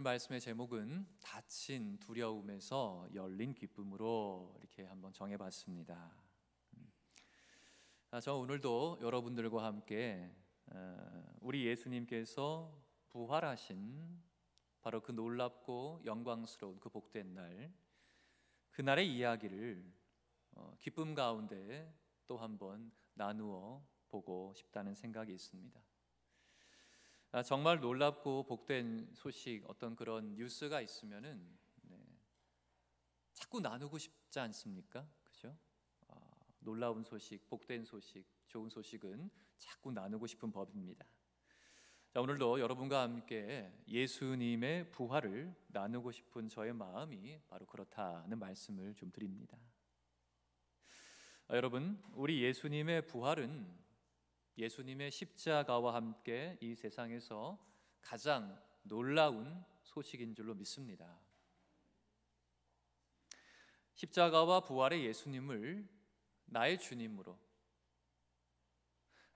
오늘 말씀의 제목은 닫힌 두려움에서 열린 기쁨으로 이렇게 한번 정해봤습니다. 저 오늘도 여러분들과 함께 우리 예수님께서 부활하신 바로 그 놀랍고 영광스러운 그 복된 날, 그날의 이야기를 기쁨 가운데 또 한번 나누어 보고 싶다는 생각이 있습니다. 정말 놀랍고 복된 소식, 어떤 그런 뉴스가 있으면은 자꾸 나누고 싶지 않습니까? 그죠? 놀라운 소식, 복된 소식, 좋은 소식은 자꾸 나누고 싶은 법입니다. 자, 오늘도 여러분과 함께 예수님의 부활을 나누고 싶은 저의 마음이 바로 그렇다는 말씀을 좀 드립니다. 여러분, 우리 예수님의 부활은 예수님의 십자가와 함께 이 세상에서 가장 놀라운 소식인 줄로 믿습니다. 십자가와 부활의 예수님을 나의 주님으로,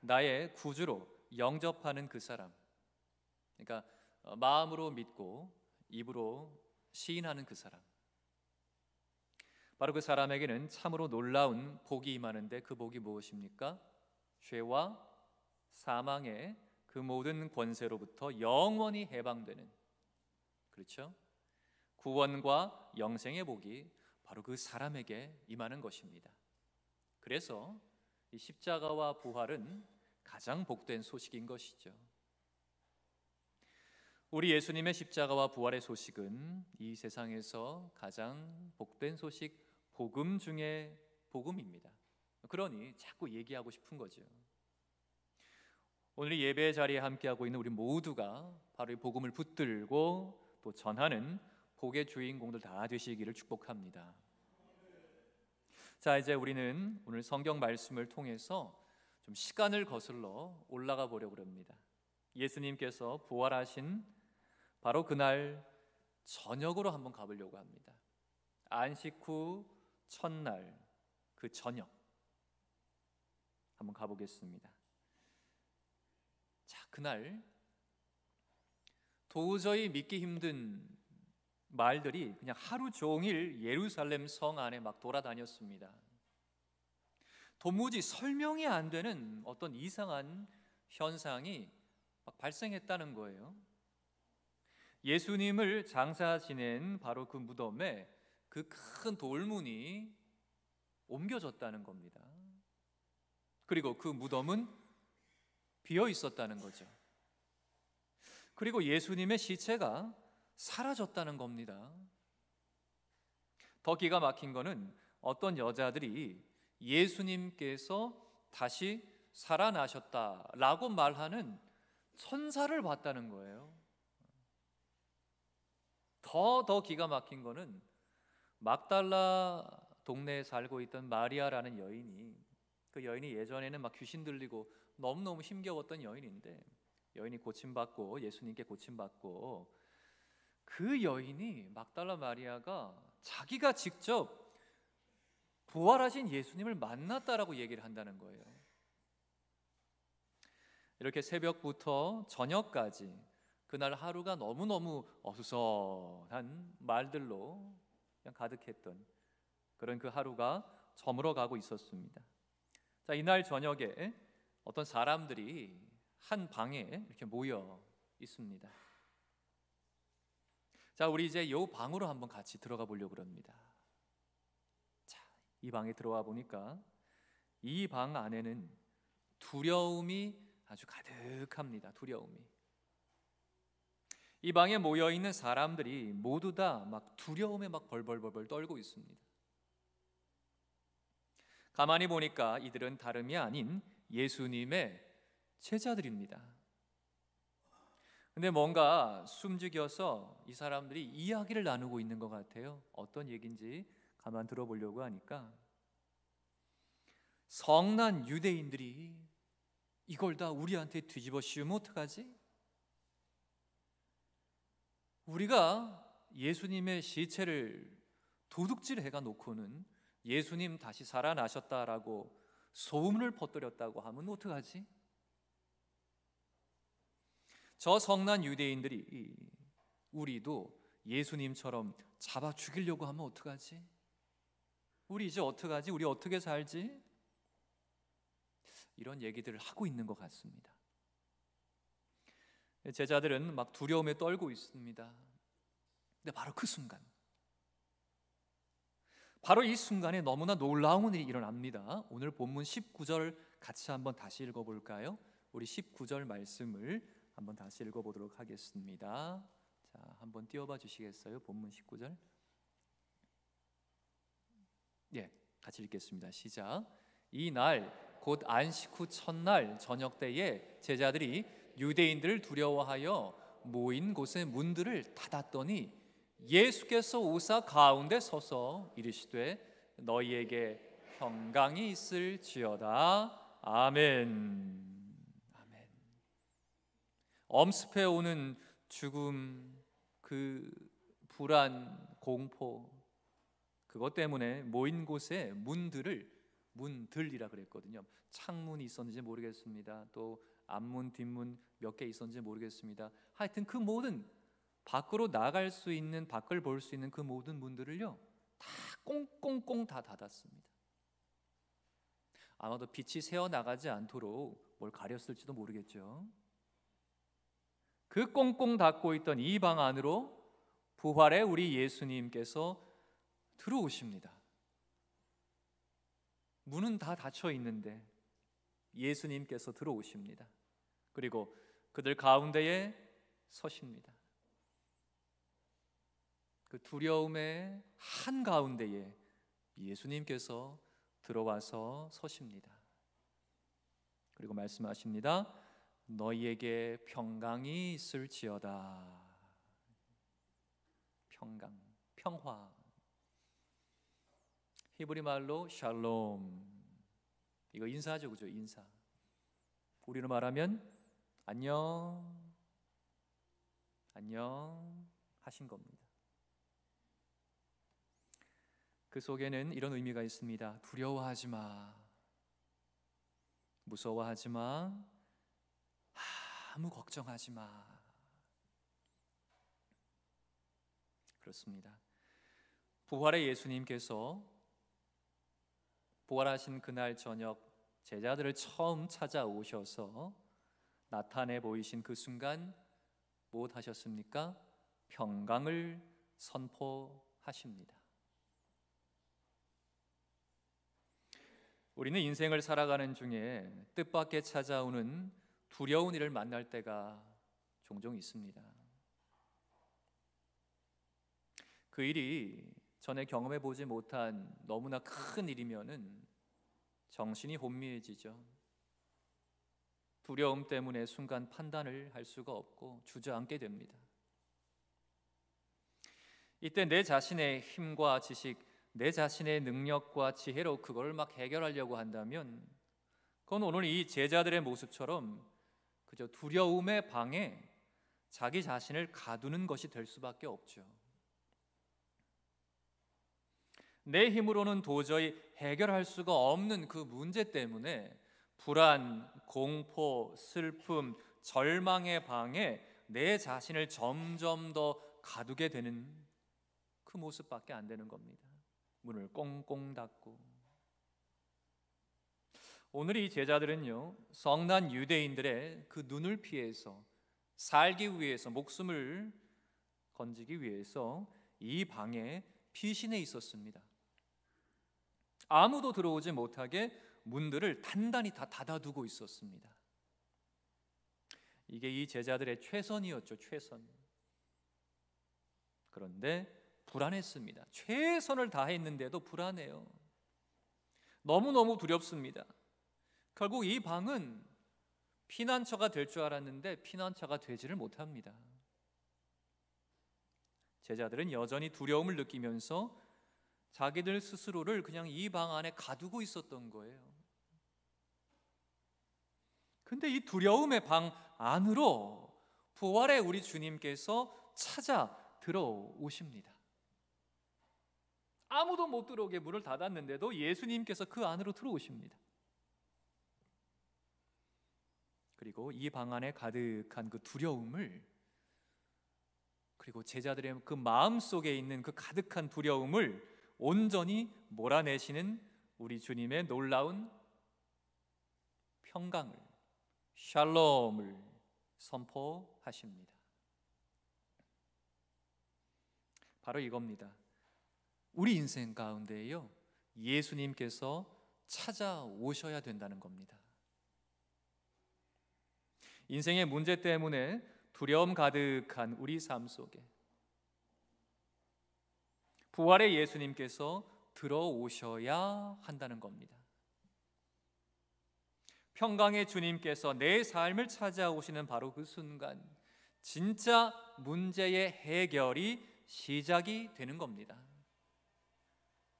나의 구주로 영접하는 그 사람, 그러니까 마음으로 믿고 입으로 시인하는 그 사람, 바로 그 사람에게는 참으로 놀라운 복이 임하는데, 그 복이 무엇입니까? 죄와 사망의 그 모든 권세로부터 영원히 해방되는, 그렇죠? 구원과 영생의 복이 바로 그 사람에게 임하는 것입니다. 그래서 이 십자가와 부활은 가장 복된 소식인 것이죠. 우리 예수님의 십자가와 부활의 소식은 이 세상에서 가장 복된 소식, 복음 중에 복음입니다. 그러니 자꾸 얘기하고 싶은 거죠. 오늘 예배 자리에 함께하고 있는 우리 모두가 바로 이 복음을 붙들고 또 전하는 복의 주인공들 다 되시기를 축복합니다. 자, 이제 우리는 오늘 성경 말씀을 통해서 좀 시간을 거슬러 올라가 보려고 합니다. 예수님께서 부활하신 바로 그날 저녁으로 한번 가보려고 합니다. 안식 후 첫날 그 저녁 한번 가보겠습니다. 자, 그날 도저히 믿기 힘든 말들이 그냥 하루 종일 예루살렘 성 안에 막 돌아다녔습니다. 도무지 설명이 안 되는 어떤 이상한 현상이 막 발생했다는 거예요. 예수님을 장사 지낸 바로 그 무덤에 그 큰 돌문이 옮겨졌다는 겁니다. 그리고 그 무덤은 비어 있었다는 거죠. 그리고 예수님의 시체가 사라졌다는 겁니다. 더 기가 막힌 거는 어떤 여자들이 예수님께서 다시 살아나셨다라고 말하는 천사를 봤다는 거예요. 더 기가 막힌 거는 막달라 동네에 살고 있던 마리아라는 여인이, 그 여인이 예전에는 막 귀신 들리고 너무너무 힘겨웠던 여인인데, 여인이 고침받고 예수님께 고침받고 그 여인이, 막달라 마리아가 자기가 직접 부활하신 예수님을 만났다라고 얘기를 한다는 거예요. 이렇게 새벽부터 저녁까지 그날 하루가 너무너무 어수선한 말들로 그냥 가득했던 그런 그 하루가 저물어 가고 있었습니다. 자, 이날 저녁에 어떤 사람들이 한 방에 이렇게 모여 있습니다. 자, 우리 이제 이 방으로 한번 같이 들어가 보려고 합니다. 자, 이 방에 들어와 보니까 이 방 안에는 두려움이 아주 가득합니다. 두려움이. 이 방에 모여 있는 사람들이 모두 다 막 두려움에 막 벌벌벌 떨고 있습니다. 가만히 보니까 이들은 다름이 아닌 예수님의 제자들입니다. 근데 뭔가 숨죽여서 이 사람들이 이야기를 나누고 있는 것 같아요. 어떤 얘기인지 가만 들어보려고 하니까, 성난 유대인들이 이걸 다 우리한테 뒤집어 씌우면 어떡하지? 우리가 예수님의 시체를 도둑질 해가 놓고는 예수님 다시 살아나셨다라고 소문을 퍼뜨렸다고 하면 어떡하지? 저 성난 유대인들이 우리도 예수님처럼 잡아 죽이려고 하면 어떡하지? 우리 이제 어떡하지? 우리 어떻게 살지? 이런 얘기들을 하고 있는 것 같습니다. 제자들은 막 두려움에 떨고 있습니다. 근데 바로 그 순간, 바로 이 순간에 너무나 놀라운 일이 일어납니다. 오늘 본문 19절 같이 한번 다시 읽어볼까요? 우리 19절 말씀을 한번 다시 읽어보도록 하겠습니다. 자, 한번 띄워봐 주시겠어요? 본문 19절. 예, 같이 읽겠습니다. 시작. 이 날 곧 안식 후 첫날 저녁 때에 제자들이 유대인들을 두려워하여 모인 곳의 문들을 닫았더니 예수께서 오사 가운데 서서 이르시되 너희에게 평강이 있을지어다. 아멘. 아멘. 엄습해 오는 죽음, 그 불안, 공포, 그것 때문에 모인 곳에 문들이라 그랬거든요. 창문이 있었는지 모르겠습니다. 또 앞문, 뒷문 몇 개 있었는지 모르겠습니다. 하여튼 그 모든 밖으로 나갈 수 있는, 밖을 볼 수 있는 그 모든 문들을요 다 꽁꽁꽁 다 닫았습니다. 아마도 빛이 새어 나가지 않도록 뭘 가렸을지도 모르겠죠. 그 꽁꽁 닫고 있던 이 방 안으로 부활의 우리 예수님께서 들어오십니다. 문은 다 닫혀 있는데 예수님께서 들어오십니다. 그리고 그들 가운데에 서십니다. 그 두려움의 한가운데에 예수님께서 들어와서 서십니다. 그리고 말씀하십니다. 너희에게 평강이 있을지어다. 평강, 평화. 히브리 말로 샬롬. 이거 인사죠, 그죠? 인사. 우리로 말하면 안녕, 안녕 하신 겁니다. 그 속에는 이런 의미가 있습니다. 두려워하지 마, 무서워하지 마, 아무 걱정하지 마. 그렇습니다. 부활의 예수님께서 부활하신 그날 저녁 제자들을 처음 찾아오셔서 나타내 보이신 그 순간 무엇 하셨습니까? 평강을 선포하십니다. 우리는 인생을 살아가는 중에 뜻밖의 찾아오는 두려운 일을 만날 때가 종종 있습니다. 그 일이 전에 경험해 보지 못한 너무나 큰 일이면은 정신이 혼미해지죠. 두려움 때문에 순간 판단을 할 수가 없고 주저앉게 됩니다. 이때 내 자신의 힘과 지식, 내 자신의 능력과 지혜로 그걸 막 해결하려고 한다면 그건 오늘 이 제자들의 모습처럼 그저 두려움의 방에 자기 자신을 가두는 것이 될 수밖에 없죠. 내 힘으로는 도저히 해결할 수가 없는 그 문제 때문에 불안, 공포, 슬픔, 절망의 방에 내 자신을 점점 더 가두게 되는 그 모습밖에 안 되는 겁니다. 문을 꽁꽁 닫고. 오늘 이 제자들은요 성난 유대인들의 그 눈을 피해서 살기 위해서, 목숨을 건지기 위해서 이 방에 피신해 있었습니다. 아무도 들어오지 못하게 문들을 단단히 다 닫아두고 있었습니다. 이게 이 제자들의 최선이었죠. 최선. 그런데 불안했습니다. 최선을 다했는데도 불안해요. 너무너무 두렵습니다. 결국 이 방은 피난처가 될 줄 알았는데 피난처가 되지를 못합니다. 제자들은 여전히 두려움을 느끼면서 자기들 스스로를 그냥 이 방 안에 가두고 있었던 거예요. 근데 이 두려움의 방 안으로 부활의 우리 주님께서 찾아 들어오십니다. 아무도 못 들어오게 문을 닫았는데도 예수님께서 그 안으로 들어오십니다. 그리고 이 방 안에 가득한 그 두려움을 그리고 제자들의 그 마음 속에 있는 그 가득한 두려움을 온전히 몰아내시는 우리 주님의 놀라운 평강을, 샬롬을 선포하십니다. 바로 이겁니다. 우리 인생 가운데에요, 예수님께서 찾아오셔야 된다는 겁니다. 인생의 문제 때문에 두려움 가득한 우리 삶 속에 부활의 예수님께서 들어오셔야 한다는 겁니다. 평강의 주님께서 내 삶을 찾아오시는 바로 그 순간, 진짜 문제의 해결이 시작이 되는 겁니다.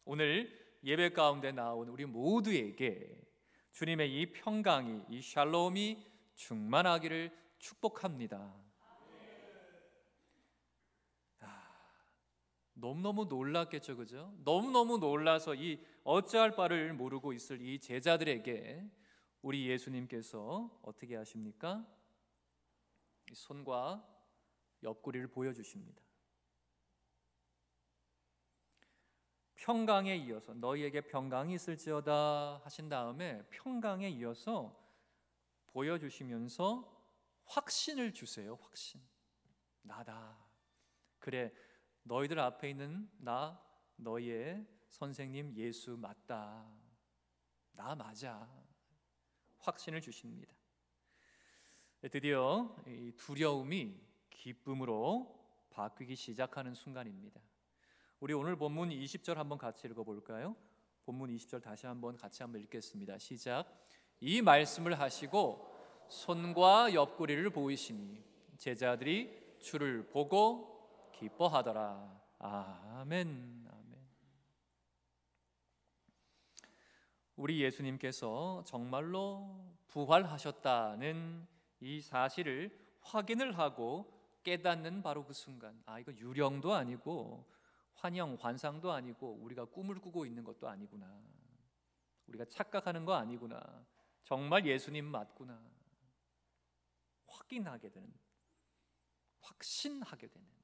오늘 예배 가운데 나온 우리 모두에게 주님의 이 평강이, 이 샬롬이 충만하기를 축복합니다. 너무너무 놀랐겠죠, 그죠? 너무너무 놀라서 이 어찌할 바를 모르고 있을 이 제자들에게 우리 예수님께서 어떻게 하십니까? 손과 옆구리를 보여주십니다. 평강에 이어서 너희에게 평강이 있을지어다 하신 다음에 평강에 이어서 보여주시면서 확신을 주세요. 확신. 나다. 그래, 너희들 앞에 있는 나, 너희의 선생님 예수 맞다. 나 맞아. 확신을 주십니다. 드디어 이 두려움이 기쁨으로 바뀌기 시작하는 순간입니다. 우리 오늘 본문 20절 한번 같이 읽어볼까요? 본문 20절 다시 한번 같이 한번 읽겠습니다. 시작. 이 말씀을 하시고 손과 옆구리를 보이시니 제자들이 주를 보고 기뻐하더라. 아멘. 아멘. 우리 예수님께서 정말로 부활하셨다는 이 사실을 확인을 하고 깨닫는 바로 그 순간, 이거 유령도 아니고 환영, 환상도 아니고 우리가 꿈을 꾸고 있는 것도 아니구나, 우리가 착각하는 거 아니구나, 정말 예수님 맞구나 확인하게 되는, 확신하게 되는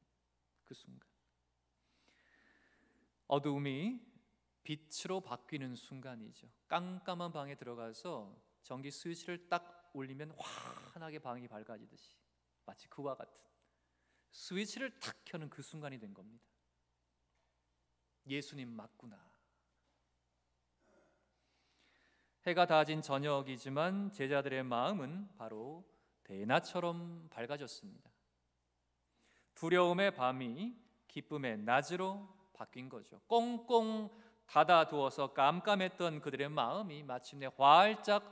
그 순간, 어두움이 빛으로 바뀌는 순간이죠. 깜깜한 방에 들어가서 전기 스위치를 딱 올리면 환하게 방이 밝아지듯이, 마치 그와 같은 스위치를 탁 켜는 그 순간이 된 겁니다. 예수님 맞구나. 해가 닿아진 저녁이지만 제자들의 마음은 바로 대낮처럼 밝아졌습니다. 두려움의 밤이 기쁨의 낮으로 바뀐 거죠. 꽁꽁 닫아두어서 깜깜했던 그들의 마음이 마침내 활짝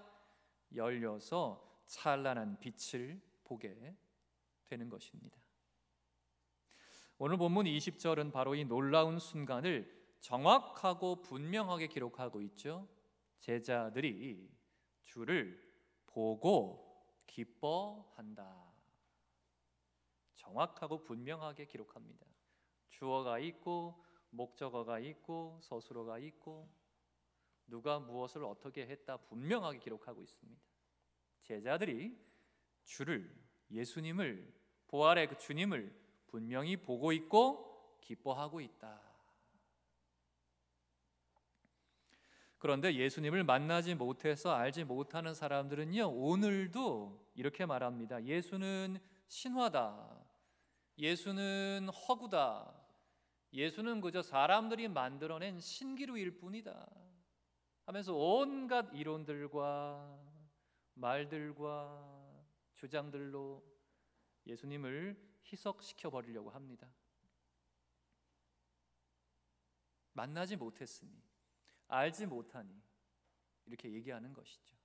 열려서 찬란한 빛을 보게 되는 것입니다. 오늘 본문 20절은 바로 이 놀라운 순간을 정확하고 분명하게 기록하고 있죠. 제자들이 주를 보고 기뻐한다. 정확하고 분명하게 기록합니다. 주어가 있고 목적어가 있고 서술어가 있고 누가 무엇을 어떻게 했다 분명하게 기록하고 있습니다. 제자들이 주를, 예수님을, 부활의 그 주님을 분명히 보고 있고 기뻐하고 있다. 그런데 예수님을 만나지 못해서 알지 못하는 사람들은요, 오늘도 이렇게 말합니다. 예수는 신화다. 예수는 허구다. 예수는 그저 사람들이 만들어낸 신기루일 뿐이다 하면서 온갖 이론들과 말들과 주장들로 예수님을 희석시켜 버리려고 합니다. 만나지 못했으니, 알지 못하니 이렇게 얘기하는 것이죠.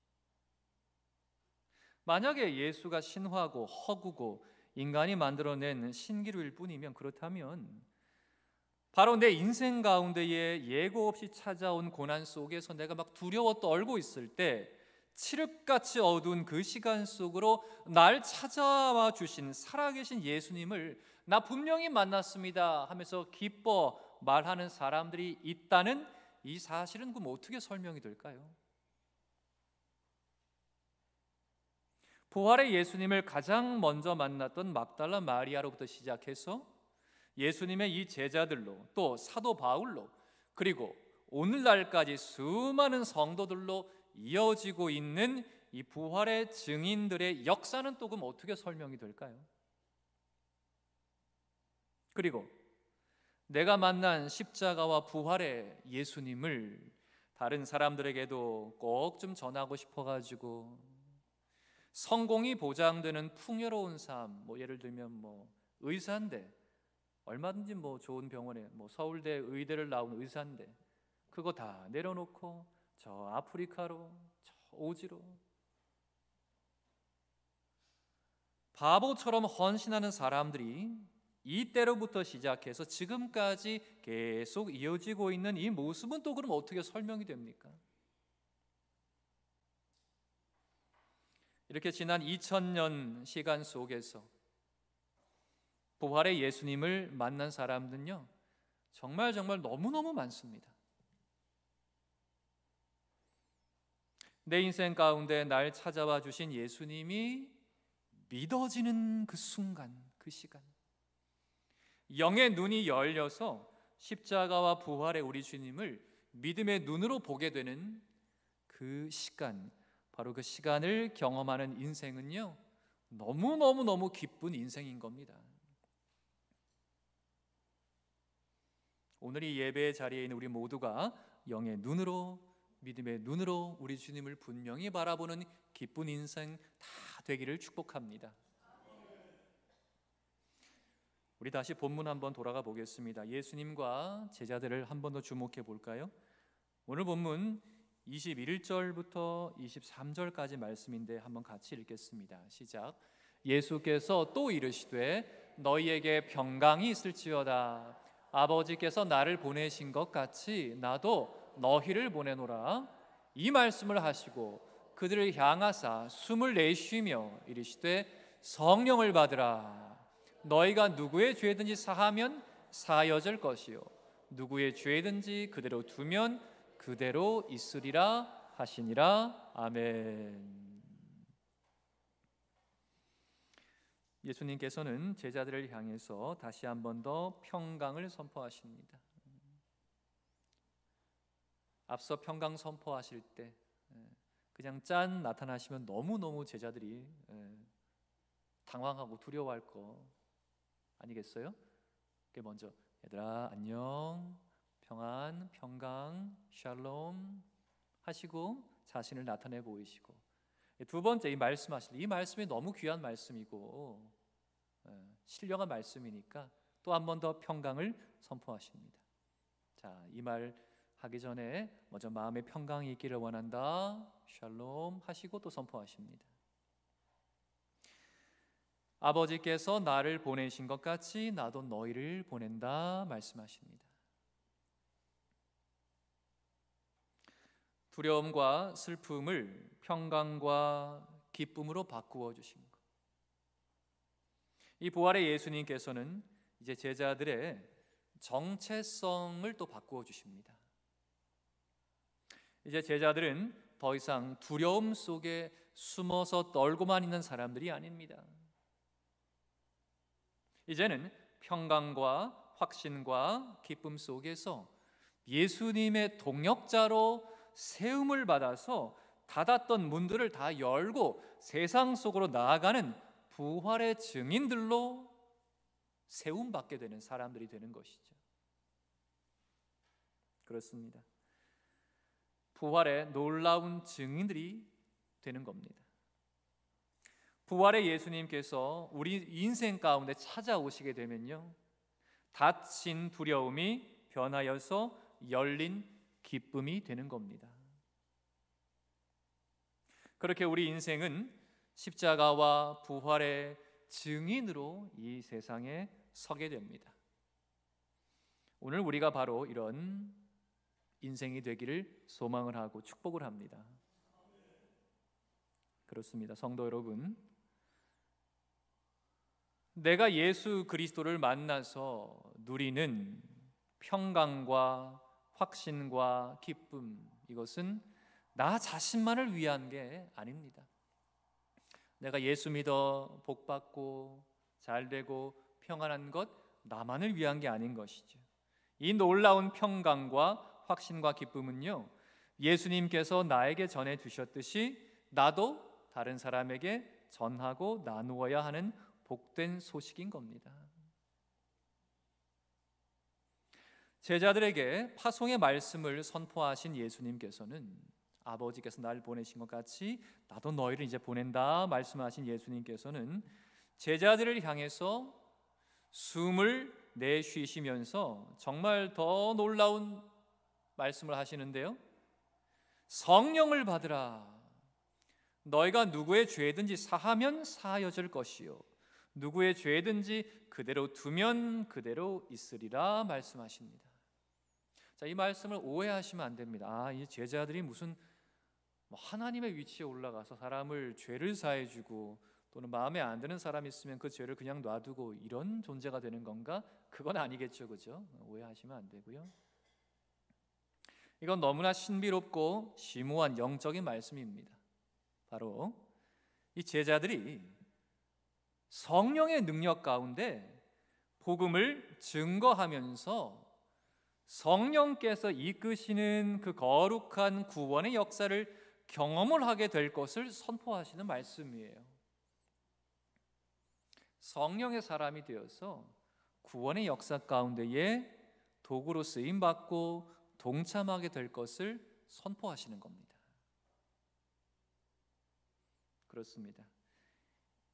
만약에 예수가 신화고 허구고 인간이 만들어낸 신기루일 뿐이면, 그렇다면 바로 내 인생 가운데에 예고 없이 찾아온 고난 속에서 내가 막 두려워 떨고 있을 때 칠흑같이 어두운 그 시간 속으로 날 찾아와 주신 살아계신 예수님을 나 분명히 만났습니다 하면서 기뻐 말하는 사람들이 있다는 이 사실은 그럼 어떻게 설명이 될까요? 부활의 예수님을 가장 먼저 만났던 막달라 마리아로부터 시작해서 예수님의 이 제자들로, 또 사도 바울로, 그리고 오늘날까지 수많은 성도들로 이어지고 있는 이 부활의 증인들의 역사는 또 그럼 어떻게 설명이 될까요? 그리고 내가 만난 십자가와 부활의 예수님을 다른 사람들에게도 꼭 좀 전하고 싶어가지고 성공이 보장되는 풍요로운 삶, 예를 들면 의사인데 얼마든지 좋은 병원에 서울대 의대를 나온 의사인데 그거 다 내려놓고 저 아프리카로, 저 오지로 바보처럼 헌신하는 사람들이 이때로부터 시작해서 지금까지 계속 이어지고 있는 이 모습은 또 그럼 어떻게 설명이 됩니까? 이렇게 지난 2000년 시간 속에서 부활의 예수님을 만난 사람들은요, 정말 너무너무 많습니다. 내 인생 가운데 날 찾아와 주신 예수님이 믿어지는 그 순간, 그 시간, 영의 눈이 열려서 십자가와 부활의 우리 주님을 믿음의 눈으로 보게 되는 그 시간, 바로 그 시간을 경험하는 인생은요, 너무 기쁜 인생인 겁니다. 오늘 이 예배의 자리에 있는 우리 모두가 영의 눈으로, 믿음의 눈으로 우리 주님을 분명히 바라보는 기쁜 인생 다 되기를 축복합니다. 우리 다시 본문 한번 돌아가 보겠습니다. 예수님과 제자들을 한 번 더 주목해 볼까요? 오늘 본문 21절부터 23절까지 말씀인데 한번 같이 읽겠습니다. 시작. 예수께서 또 이르시되 너희에게 평강이 있을지어다. 아버지께서 나를 보내신 것 같이 나도 너희를 보내노라. 이 말씀을 하시고 그들을 향하사 숨을 내쉬며 이르시되 성령을 받으라. 너희가 누구의 죄든지 사하면 사여질 것이요 누구의 죄든지 그대로 두면 그대로 있으리라 하시니라. 아멘. 예수님께서는 제자들을 향해서 다시 한 번 더 평강을 선포하십니다. 앞서 평강 선포하실 때 그냥 짠 나타나시면 너무너무 제자들이 당황하고 두려워할 거 아니겠어요? 먼저 얘들아 안녕, 평안, 평강, 샬롬 하시고 자신을 나타내 보이시고, 두 번째 이 말씀하실 이 말씀이 너무 귀한 말씀이고 신령한 말씀이니까 또 한 번 더 평강을 선포하십니다. 자, 이 말 하기 전에 먼저 마음의 평강이 있기를 원한다. 샬롬 하시고 또 선포하십니다. 아버지께서 나를 보내신 것 같이 나도 너희를 보낸다 말씀하십니다. 두려움과 슬픔을 평강과 기쁨으로 바꾸어 주신 것. 이 부활의 예수님께서는 이제 제자들의 정체성을 또 바꾸어 주십니다. 이제 제자들은 더 이상 두려움 속에 숨어서 떨고만 있는 사람들이 아닙니다. 이제는 평강과 확신과 기쁨 속에서 예수님의 동역자로 세움을 받아서 닫았던 문들을 다 열고 세상 속으로 나아가는 부활의 증인들로 세움받게 되는 사람들이 되는 것이죠. 그렇습니다. 부활의 놀라운 증인들이 되는 겁니다. 부활의 예수님께서 우리 인생 가운데 찾아오시게 되면요, 닫힌 두려움이 변하여서 열린 기쁨이 되는 겁니다. 그렇게 우리 인생은 십자가와 부활의 증인으로 이 세상에 서게 됩니다. 오늘 우리가 바로 이런 인생이 되기를 소망을 하고 축복을 합니다. 그렇습니다. 성도 여러분, 내가 예수 그리스도를 만나서 누리는 평강과 확신과 기쁨, 이것은 나 자신만을 위한 게 아닙니다. 내가 예수 믿어 복받고 잘되고 평안한 것 나만을 위한 게 아닌 것이죠. 이 놀라운 평강과 확신과 기쁨은요, 예수님께서 나에게 전해 주셨듯이 나도 다른 사람에게 전하고 나누어야 하는 복된 소식인 겁니다. 제자들에게 파송의 말씀을 선포하신 예수님께서는 아버지께서 날 보내신 것 같이 나도 너희를 이제 보낸다 말씀하신 예수님께서는 제자들을 향해서 숨을 내쉬시면서 정말 더 놀라운 말씀을 하시는데요. 성령을 받으라. 너희가 누구의 죄든지 사하면 사하여질 것이요 누구의 죄든지 그대로 두면 그대로 있으리라 말씀하십니다. 자, 이 말씀을 오해하시면 안 됩니다. 이 제자들이 무슨 하나님의 위치에 올라가서 사람을 죄를 사해주고 또는 마음에 안 드는 사람이 있으면 그 죄를 그냥 놔두고 이런 존재가 되는 건가? 그건 아니겠죠, 그죠? 오해하시면 안 되고요. 이건 너무나 신비롭고 심오한 영적인 말씀입니다. 바로 이 제자들이 성령의 능력 가운데 복음을 증거하면서 성령께서 이끄시는 그 거룩한 구원의 역사를 경험을 하게 될 것을 선포하시는 말씀이에요. 성령의 사람이 되어서 구원의 역사 가운데에 도구로 쓰임받고 동참하게 될 것을 선포하시는 겁니다. 그렇습니다.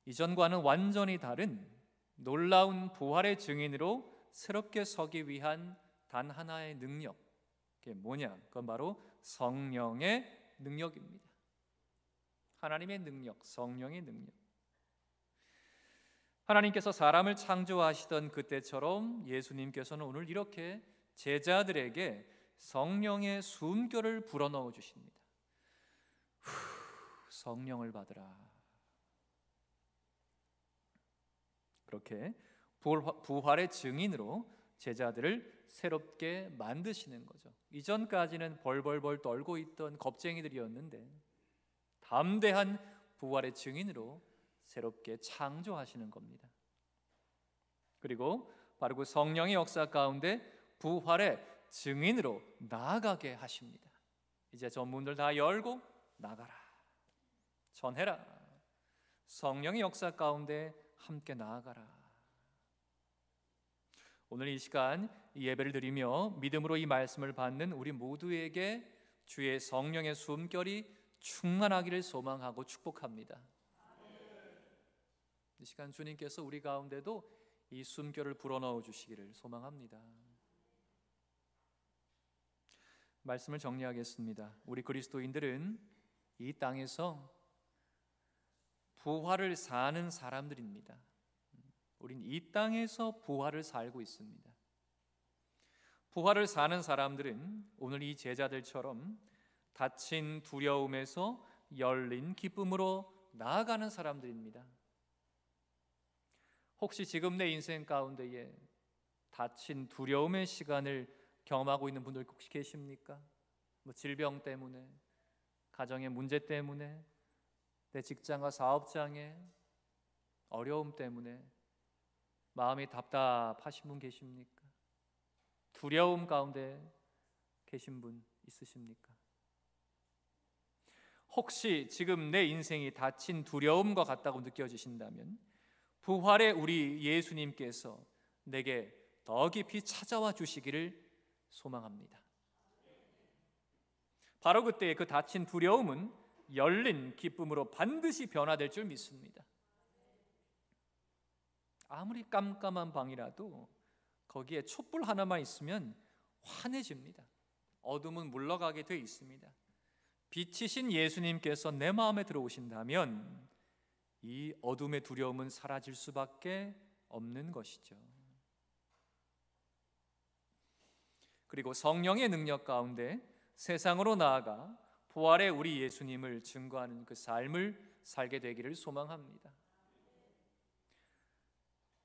이전과는 완전히 다른 놀라운 부활의 증인으로 새롭게 서기 위한 단 하나의 능력, 그게 뭐냐? 그건 바로 성령의 능력입니다. 하나님의 능력, 성령의 능력. 하나님께서 사람을 창조하시던 그때처럼 예수님께서는 오늘 이렇게 제자들에게 성령의 숨결을 불어넣어 주십니다. 성령을 받으라. 그렇게 부활의 증인으로 제자들을 새롭게 만드시는 거죠. 이전까지는 벌벌벌 떨고 있던 겁쟁이들이었는데 담대한 부활의 증인으로 새롭게 창조하시는 겁니다. 그리고 바로 그 성령의 역사 가운데 부활의 증인으로 나아가게 하십니다. 이제 저 문들 다 열고 나가라. 전해라. 성령의 역사 가운데 함께 나아가라. 오늘 이 시간 이 예배를 드리며 믿음으로 이 말씀을 받는 우리 모두에게 주의 성령의 숨결이 충만하기를 소망하고 축복합니다. 이 시간 주님께서 우리 가운데도 이 숨결을 불어넣어 주시기를 소망합니다. 말씀을 정리하겠습니다. 우리 그리스도인들은 이 땅에서 부활을 사는 사람들입니다. 우린 이 땅에서 부활을 살고 있습니다. 부활을 사는 사람들은 오늘 이 제자들처럼 닫힌 두려움에서 열린 기쁨으로 나아가는 사람들입니다. 혹시 지금 내 인생 가운데에 닫힌 두려움의 시간을 경험하고 있는 분들 혹시 계십니까? 질병 때문에, 가정의 문제 때문에, 내 직장과 사업장에 어려움 때문에 마음이 답답하신 분 계십니까? 두려움 가운데 계신 분 있으십니까? 혹시 지금 내 인생이 닫힌 두려움과 같다고 느껴지신다면 부활의 우리 예수님께서 내게 더 깊이 찾아와 주시기를 소망합니다. 바로 그때 그 닫힌 두려움은 열린 기쁨으로 반드시 변화될 줄 믿습니다. 아무리 깜깜한 방이라도 거기에 촛불 하나만 있으면 환해집니다. 어둠은 물러가게 돼 있습니다. 빛이신 예수님께서 내 마음에 들어오신다면 이 어둠의 두려움은 사라질 수밖에 없는 것이죠. 그리고 성령의 능력 가운데 세상으로 나아가 부활의 우리 예수님을 증거하는 그 삶을 살게 되기를 소망합니다.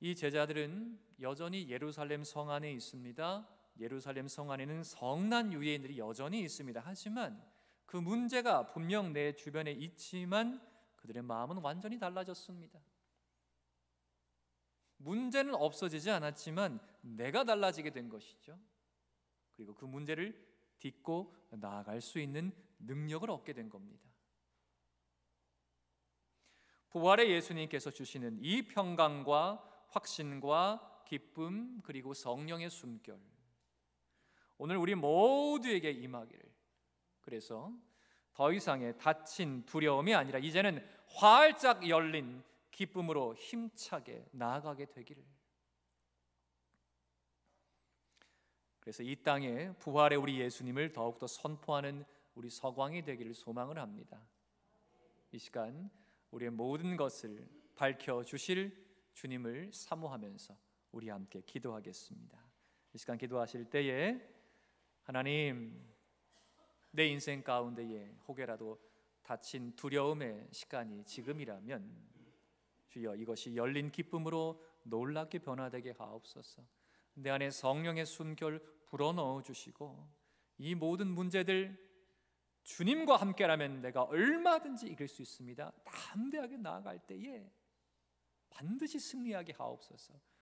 이 제자들은 여전히 예루살렘 성 안에 있습니다. 예루살렘 성 안에는 성난 유대인들이 여전히 있습니다. 하지만 그 문제가 분명 내 주변에 있지만 그들의 마음은 완전히 달라졌습니다. 문제는 없어지지 않았지만 내가 달라지게 된 것이죠. 그리고 그 문제를 딛고 나아갈 수 있는 능력을 얻게 된 겁니다. 부활의 예수님께서 주시는 이 평강과 확신과 기쁨 그리고 성령의 숨결, 오늘 우리 모두에게 임하기를, 그래서 더 이상의 닫힌 두려움이 아니라 이제는 활짝 열린 기쁨으로 힘차게 나아가게 되기를. 그래서 이 땅에 부활의 우리 예수님을 더욱더 선포하는 우리 서광이 되기를 소망을 합니다. 이 시간 우리의 모든 것을 밝혀주실 주님을 사모하면서 우리 함께 기도하겠습니다. 이 시간 기도하실 때에 하나님, 내 인생 가운데에 혹여라도 닫힌 두려움의 시간이 지금이라면 주여 이것이 열린 기쁨으로 놀랍게 변화되게 하옵소서. 내 안에 성령의 숨결 불어넣어 주시고 이 모든 문제들 주님과 함께라면 내가 얼마든지 이길 수 있습니다. 담대하게 나아갈 때에 반드시 승리하게 하옵소서.